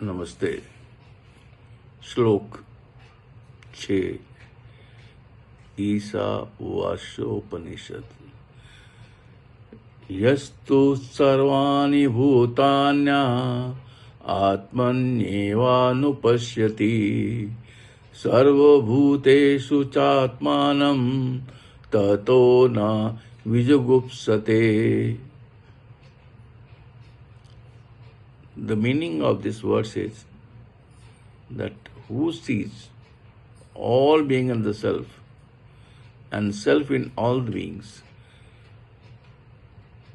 नमस्ते। श्लोक 6 ईशावास्योपनिषद। यस्तु सर्वाणि भूतान्या आत्मन्येवानुपश्यति सर्वभूतेषु चात्मानं ततो न विजुगुप्सते। The meaning of this verse is that who sees all being in the self and self in all beings,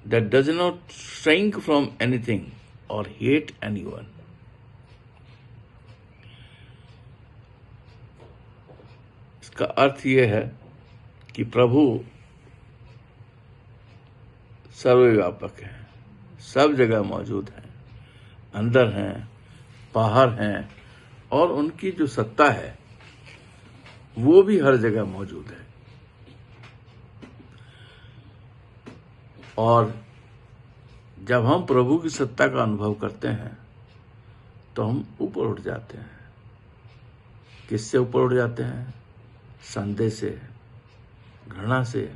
that does not shrink from anything or hate anyone. इसका अर्थ यह है कि प्रभु सर्वव्यापक है, सब जगह मौजूद है, अंदर हैं, बाहर हैं, और उनकी जो सत्ता है वो भी हर जगह मौजूद है। और जब हम प्रभु की सत्ता का अनुभव करते हैं तो हम ऊपर उठ जाते हैं। किससे ऊपर उठ जाते हैं? संदेह से, घृणा से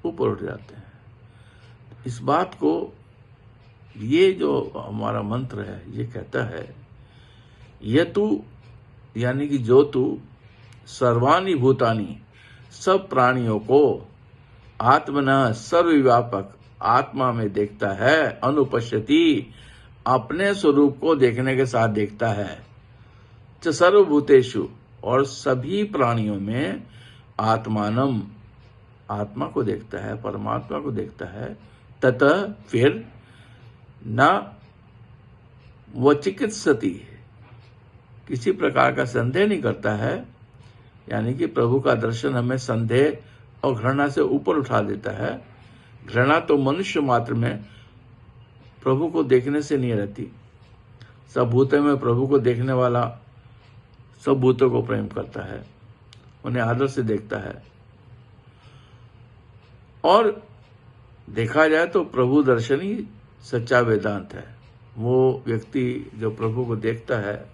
ऊपर उठ जाते हैं। इस बात को, ये जो हमारा मंत्र है, ये कहता है ये तू, यानी कि जो तू सर्वाणि भूतानि, सब प्राणियों को आत्मना, सर्वव्यापक आत्मा में देखता है, अनुपश्यति, अपने स्वरूप को देखने के साथ देखता है, च सर्वभूतेषु, और सभी प्राणियों में आत्मानम, आत्मा को देखता है, परमात्मा को देखता है, ततः फिर न वो चिकित्सति, किसी प्रकार का संदेह नहीं करता है। यानी कि प्रभु का दर्शन हमें संदेह और घृणा से ऊपर उठा देता है। घृणा तो मनुष्य मात्र में प्रभु को देखने से नहीं रहती। सब भूतों में प्रभु को देखने वाला सब भूतों को प्रेम करता है, उन्हें आदर से देखता है। और देखा जाए तो प्रभु दर्शन ही सच्चा वेदांत है। वो व्यक्ति जो प्रभु को देखता है,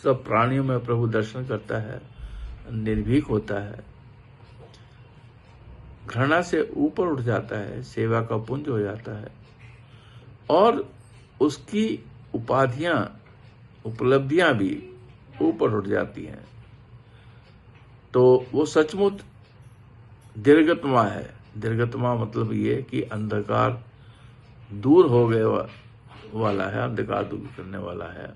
सब प्राणियों में प्रभु दर्शन करता है, निर्भीक होता है, घृणा से ऊपर उठ जाता है, सेवा का पुंज हो जाता है, और उसकी उपाधियां, उपलब्धियां भी ऊपर उठ जाती हैं। तो वो सचमुच दीर्घतमा है। दीर्घतमा मतलब ये कि अंधकार दूर हो गए वाला है, अंधकार दूर करने वाला है।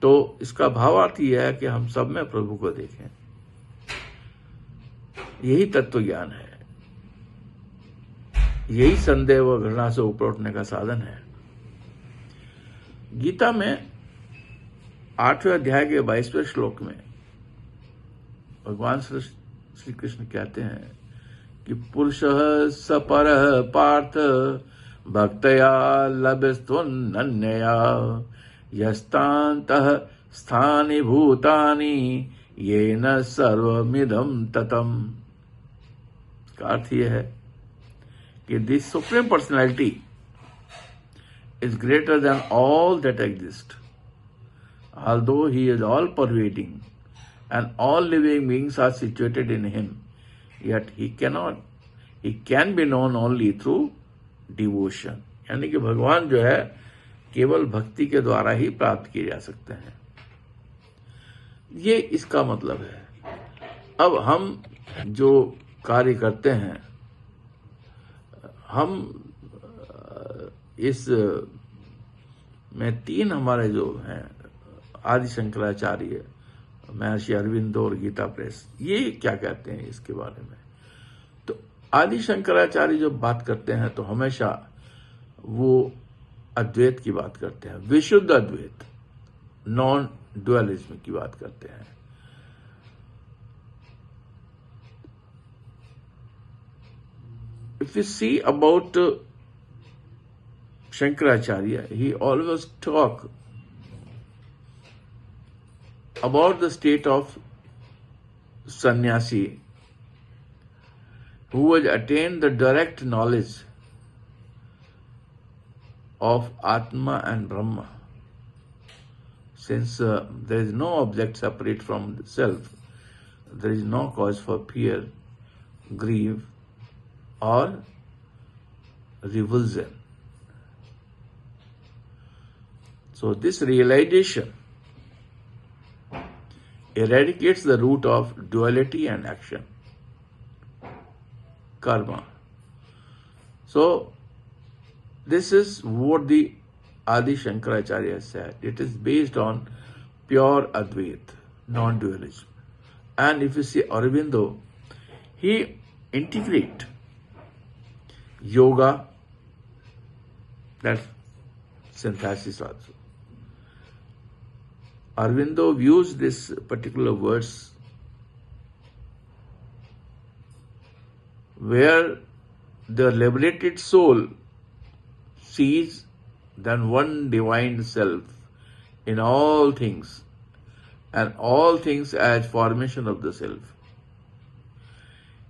तो इसका भावार्थ यह है कि हम सब में प्रभु को देखें। यही तत्व ज्ञान है, यही संदेह व घृणा से ऊपर उठने का साधन है। गीता में 8वें अध्याय के 22वें श्लोक में भगवान श्री कृष्ण कहते हैं कि पुरुषः स परः पार्थ भक्तया लभस्त्वनन्यया यस्तान्तः स्थानि भूतानि येन सर्वमिदं ततम्। का अर्थ यह है कि this supreme personality is greater than all that exist. Although he is all pervading and all living beings are situated in him, yet he can be known only through devotion. यानी कि भगवान जो है केवल भक्ति के द्वारा ही प्राप्त किए जा सकते हैं। ये इसका मतलब है। अब हम जो कार्य करते हैं, हम इस में 3 हमारे जो हैं, आदि शंकराचार्य, महर्षि अरविंदो और गीता प्रेस, ये क्या कहते हैं इसके बारे में। तो आदि शंकराचार्य जो बात करते हैं तो हमेशा वो अद्वैत की बात करते हैं, विशुद्ध अद्वैत, नॉन डुअलिज्म की बात करते हैं। If you see about Shankaracharya, he always talk about the state of sannyasi who has attained the direct knowledge of Atma and Brahma. since there is no object separate from the self, there is no cause for fear, grief, or revulsion. So this realization eradicates the root of duality and action, karma. So this is what the Adi Shankaracharya said. It is based on pure Advaita, non-dualism. And if you see Aurobindo, he integrate yoga, that's synthesis also. Aurobindo views this particular verse where the liberated soul sees then one divine self in all things, and all things as formation of the self.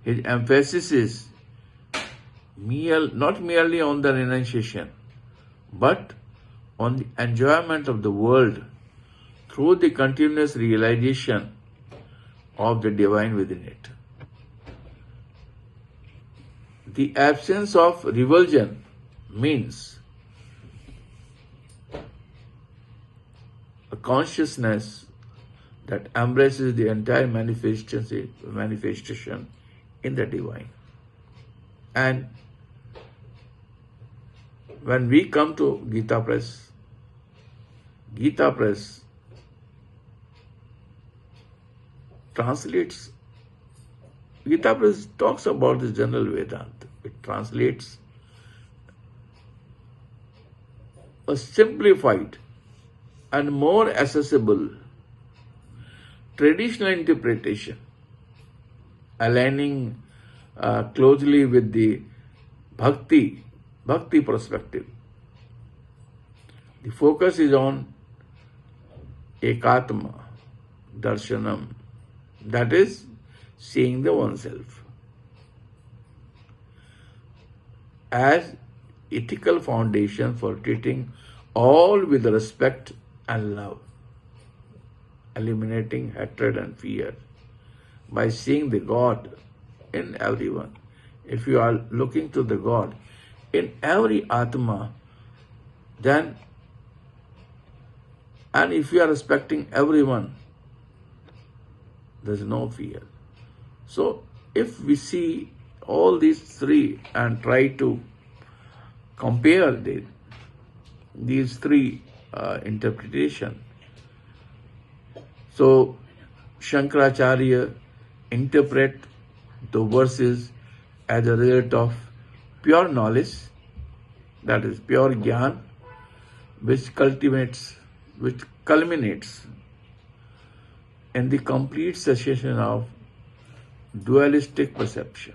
His emphasis is not merely on the renunciation, but on the enjoyment of the world through the continuous realization of the divine within it. The absence of revulsion means a consciousness that embraces the entire manifestation in the divine. And when we come to Gita Press translates, Gita Press talks about this general Vedanta. It translates a simplified and more accessible traditional interpretation, aligning closely with the bhakti perspective. The focus is on ekatma, darshanam, that is, seeing the oneself, as ethical foundation for treating all with respect and love, eliminating hatred and fear by seeing the God in everyone. If you are looking to the God in every Atma, then, and if you are respecting everyone, there is no fear. So if we see all these three and try to compare these three interpretation, so Shankaracharya interpret the verses as a result of pure knowledge, that is pure jnana, which culminates in the complete cessation of dualistic perception.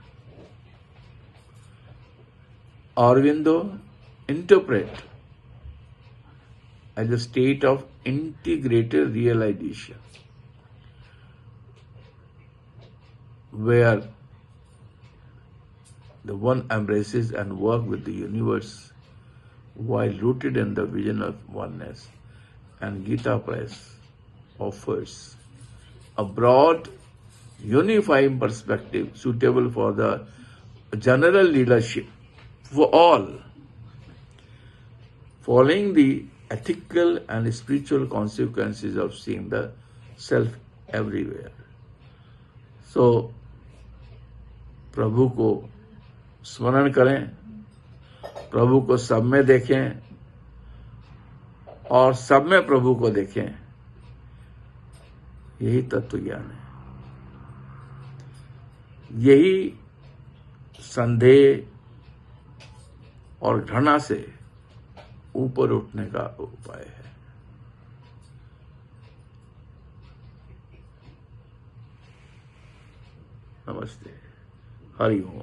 Aurobindo interpret as a state of integrated realization, where the one embraces and works with the universe while rooted in the vision of oneness. And Gita Press offers a broad, unifying perspective suitable for the general leadership for all, following the ethical and spiritual consequences of seeing the self everywhere. So, प्रभु को स्मरण करें, प्रभु को सब में देखें और सब में प्रभु को देखें, यही तत्व ज्ञान है। यही संदेह और घृणा से ऊपर उठने का उपाय है। नमस्ते, हरि ओम।